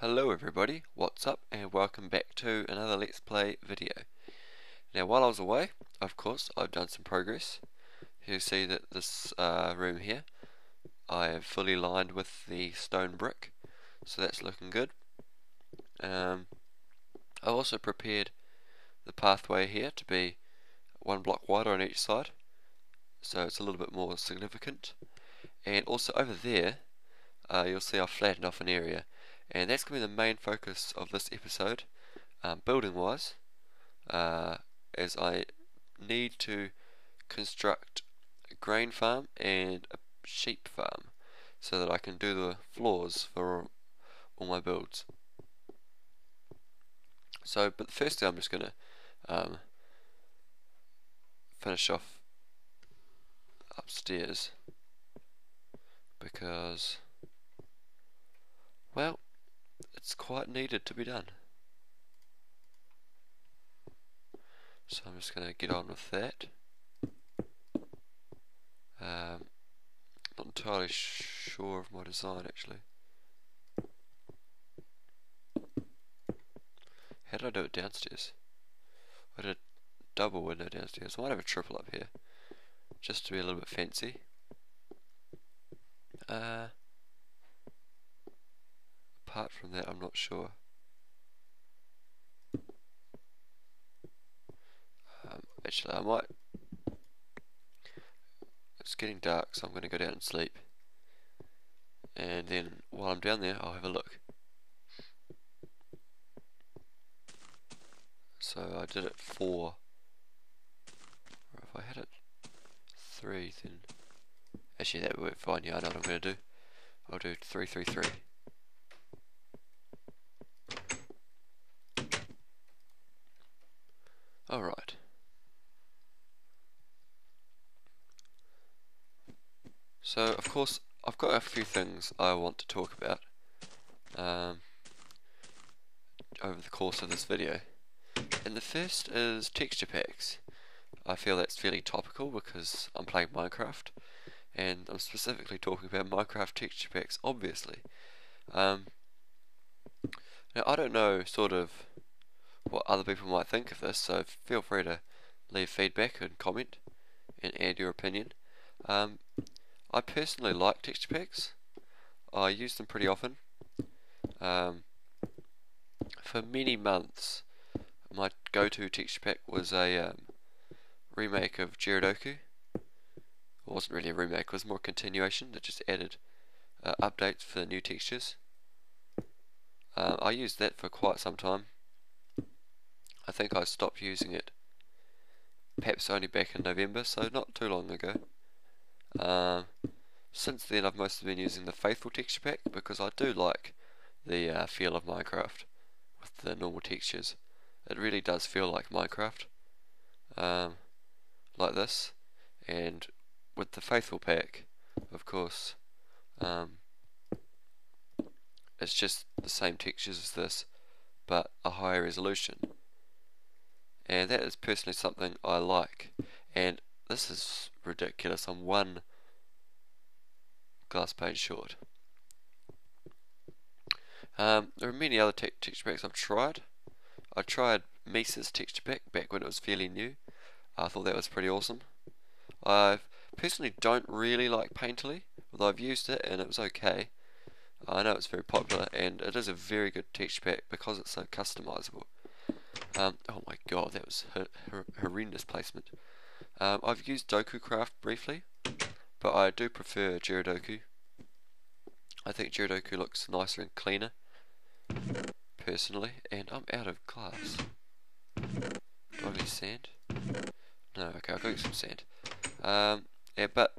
Hello everybody, what's up, and welcome back to another Let's Play video. Now while I was away, of course, I've done some progress. You see that this room here, I have fully lined with the stone brick, so that's looking good. I also prepared the pathway here to be one block wider on each side, so it's a little bit more significant. And also over there, you'll see I've flattened off an area, and that's going to be the main focus of this episode, building wise, as I need to construct a grain farm and a sheep farm so that I can do the floors for all my builds. So, but firstly I'm just going to finish off upstairs because, well, it's quite needed to be done. So I'm just going to get on with that. Not entirely sure of my design actually. How did I do it downstairs? I did a double window downstairs. I might have a triple up here, just to be a little bit fancy. Apart from that, I'm not sure. Actually, I might. It's getting dark, so I'm going to go down and sleep. And then, while I'm down there, I'll have a look. So I did it 4. Or if I had it 3, then actually that would work fine. Yeah, I know what I'm going to do. I'll do 3, 3, 3. Alright. So, of course, I've got a few things I want to talk about over the course of this video. And the first is texture packs. I feel that's fairly topical because I'm playing Minecraft, and I'm specifically talking about Minecraft texture packs, obviously. Now, I don't know sort of what other people might think of this, so feel free to leave feedback and comment and add your opinion. I personally like texture packs. I use them pretty often. For many months, my go-to texture pack was a remake of Gyrodoku. It wasn't really a remake, it was more a continuation that just added updates for the new textures. I used that for quite some time. I think I stopped using it perhaps only back in November, so not too long ago. Since then I've mostly been using the Faithful texture pack because I do like the feel of Minecraft with the normal textures. It really does feel like Minecraft, like this. And with the Faithful pack, of course, it's just the same textures as this, but a higher resolution. And that is personally something I like. And this is ridiculous, I'm one glass pane short. There are many other texture packs I've tried. I tried Misa's texture pack back when it was fairly new. I thought that was pretty awesome. I personally don't really like Painterly, although I've used it and it was okay. I know it's very popular and it is a very good texture pack because it's so customizable. Oh my god, that was horrendous placement. I've used DokuCraft briefly, but I do prefer Gyrodoku. I think Gyrodoku looks nicer and cleaner, personally, and I'm out of glass. Do I need sand? No, okay, I'll go get some sand. Yeah, but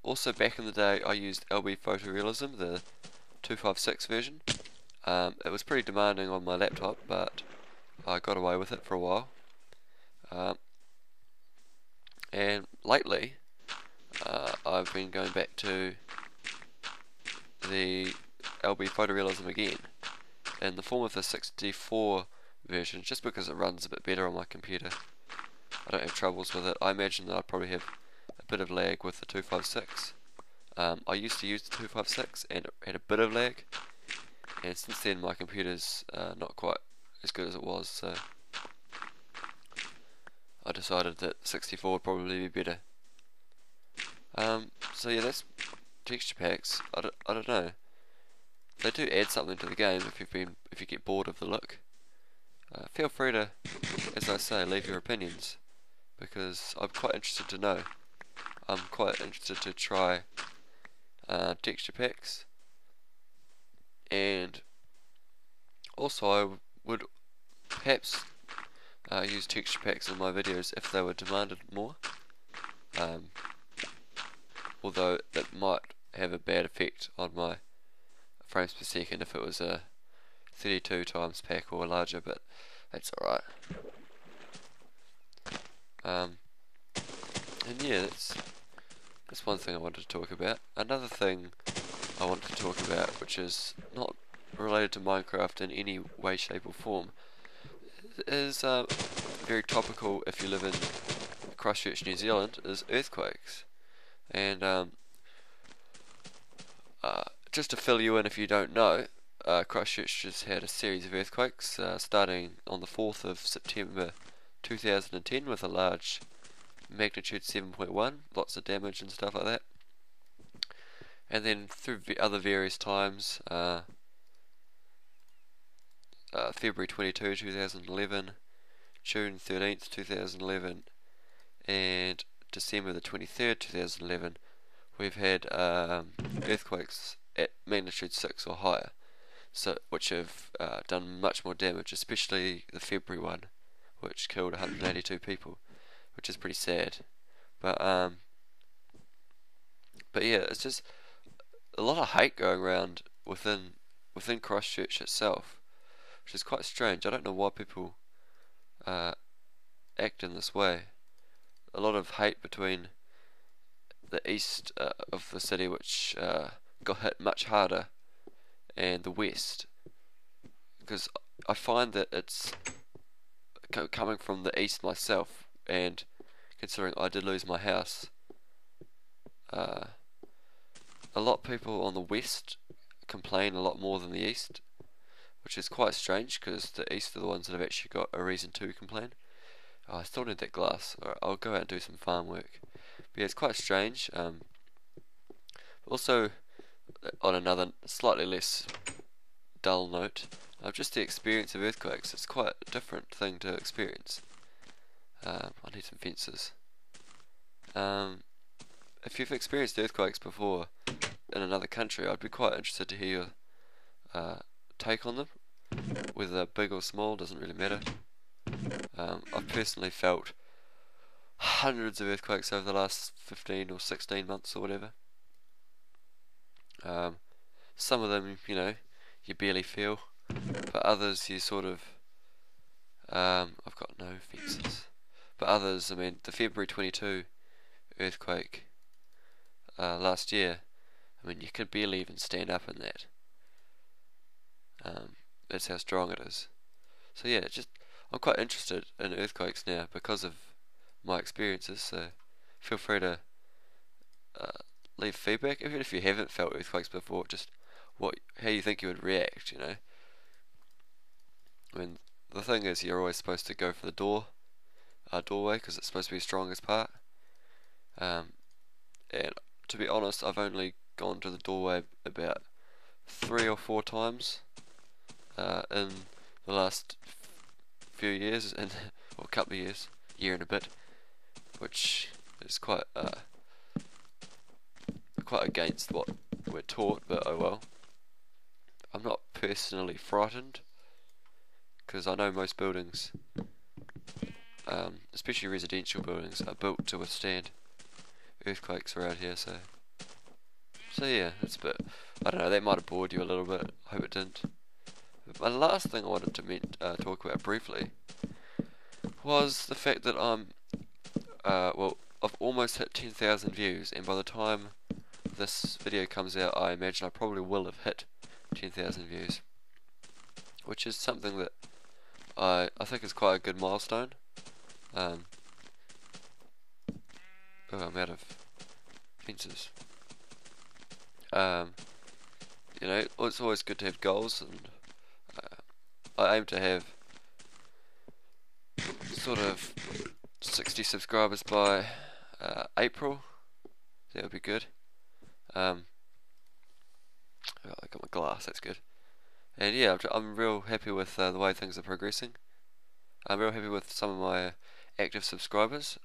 also back in the day I used LB Photorealism, the 256 version. It was pretty demanding on my laptop, but I got away with it for a while. And lately, I've been going back to the LB Photorealism again, in the form of the 64 version, just because it runs a bit better on my computer. I don't have troubles with it. I imagine that I'd probably have a bit of lag with the 256. I used to use the 256 and it had a bit of lag, and since then my computer's not quite as good as it was, so I decided that 64 would probably be better. So yeah, that's texture packs. I don't know. They do add something to the game if you get bored of the look. Feel free to, as I say, leave your opinions, because I'm quite interested to know. I'm quite interested to try texture packs, and also I would perhaps use texture packs in my videos if they were demanded more. Although it might have a bad effect on my frames per second if it was a 32 times pack or larger, but that's alright. And yeah, that's one thing I wanted to talk about. Another thing I wanted to talk about, which is not related to Minecraft in any way, shape or form, is very topical if you live in Christchurch, New Zealand, is earthquakes. And just to fill you in if you don't know, Christchurch just had a series of earthquakes starting on the 4th of September 2010 with a large magnitude 7.1, lots of damage and stuff like that. And then through other various times, February 22, 2011, June 13th, 2011, and December the 23rd, 2011, we've had earthquakes at magnitude 6 or higher, so which have done much more damage, especially the February one, which killed 182 people, which is pretty sad. But yeah, it's just a lot of hate going around within Christchurch itself, which is quite strange. I don't know why people act in this way. A lot of hate between the east of the city, which got hit much harder, and the west, because I find that it's coming from the east myself, and considering I did lose my house, a lot of people on the west complain a lot more than the east, which is quite strange because the east are the ones that have actually got a reason to complain. Oh, I still need that glass. I'll go out and do some farm work. But yeah, it's quite strange. Also, on another slightly less dull note, just the experience of earthquakes. It's quite a different thing to experience. I need some fences. If you've experienced earthquakes before in another country, I'd be quite interested to hear your take on them. Whether they're big or small doesn't really matter. I've personally felt hundreds of earthquakes over the last 15 or 16 months or whatever. Some of them, you barely feel, but others you sort of, I've got no fences, but others, I mean, the February 22 earthquake last year, I mean, you could barely even stand up in that. That's how strong it is. So yeah, I'm quite interested in earthquakes now because of my experiences, so feel free to leave feedback, even if you haven't felt earthquakes before, just how you think you would react, I mean, the thing is, you're always supposed to go for the doorway, because it's supposed to be the strongest part. And to be honest, I've only gone to the doorway about 3 or 4 times in the last few years, or couple of years, year and a bit, which is quite against what we're taught, but oh well. I'm not personally frightened, because I know most buildings, especially residential buildings, are built to withstand earthquakes around here, so yeah, that's a bit, I don't know, that might have bored you a little bit, I hope it didn't. But my last thing I wanted to talk about briefly was the fact that I've almost hit 10,000 views, and by the time this video comes out, I imagine I probably will have hit 10,000 views, which is something that I think is quite a good milestone. I'm out of fences. you know, it's always good to have goals, and I aim to have sort of 60 subscribers by April. That would be good. I got my glass, that's good. And yeah, I'm real happy with the way things are progressing. I'm real happy with some of my active subscribers,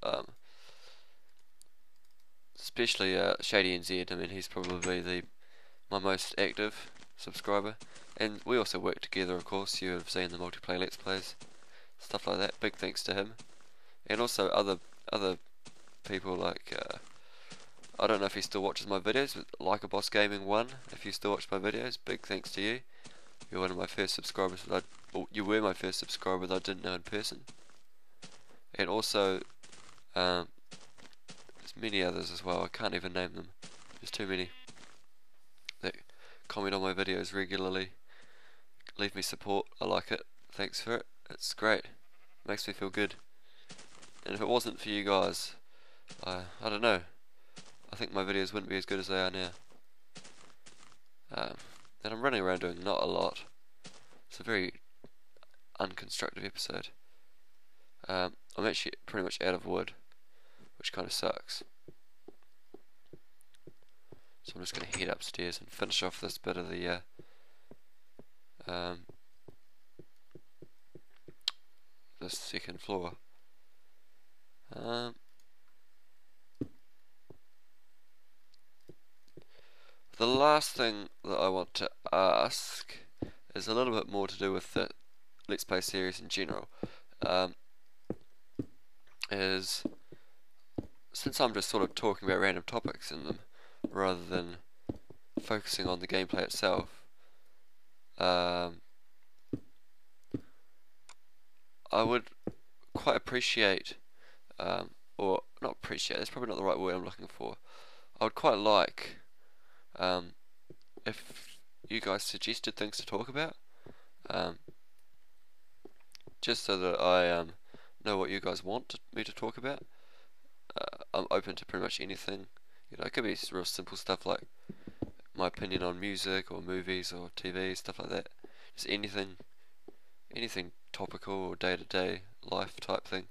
especially Shady NZ. I mean, he's probably my most active subscriber, and we also work together. Of course, you have seen the multiplayer let's plays, stuff like that. Big thanks to him, and also other people like I don't know if he still watches my videos, but Like a Boss Gaming 1. If you still watch my videos, big thanks to you. You're one of my first subscribers you were my first subscriber that I didn't know in person. And also, there's many others as well. I can't even name them. There's too many that comment on my videos regularly, leave me support. I like it. Thanks for it. It's great. Makes me feel good. And if it wasn't for you guys, I don't know. I think my videos wouldn't be as good as they are now. And I'm running around doing not a lot. It's a very unconstructive episode. I'm actually pretty much out of wood, which kind of sucks. So I'm just going to head upstairs and finish off this bit of the second floor. The last thing that I want to ask is a little bit more to do with the Let's Play series in general. Is since I'm just sort of talking about random topics in them rather than focusing on the gameplay itself, I would quite appreciate, or not appreciate, that's probably not the right word I'm looking for. I would quite like if you guys suggested things to talk about, just so that I know what you guys want me to talk about. I'm open to pretty much anything. You know, it could be real simple stuff like my opinion on music or movies or TV, stuff like that. Just anything topical or day-to-day life type thing.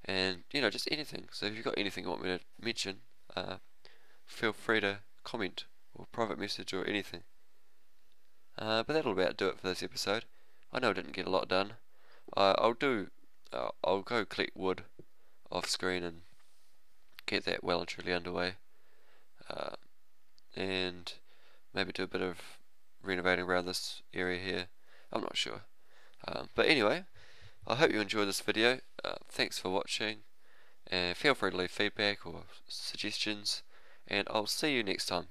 And, you know, just anything. So if you've got anything you want me to mention, feel free to comment or private message or anything. But that'll about do it for this episode. I know I didn't get a lot done. I'll go collect wood off screen and get that well and truly underway, and maybe do a bit of renovating around this area here. I'm not sure, but anyway, I hope you enjoyed this video. Thanks for watching, and feel free to leave feedback or suggestions, and I'll see you next time.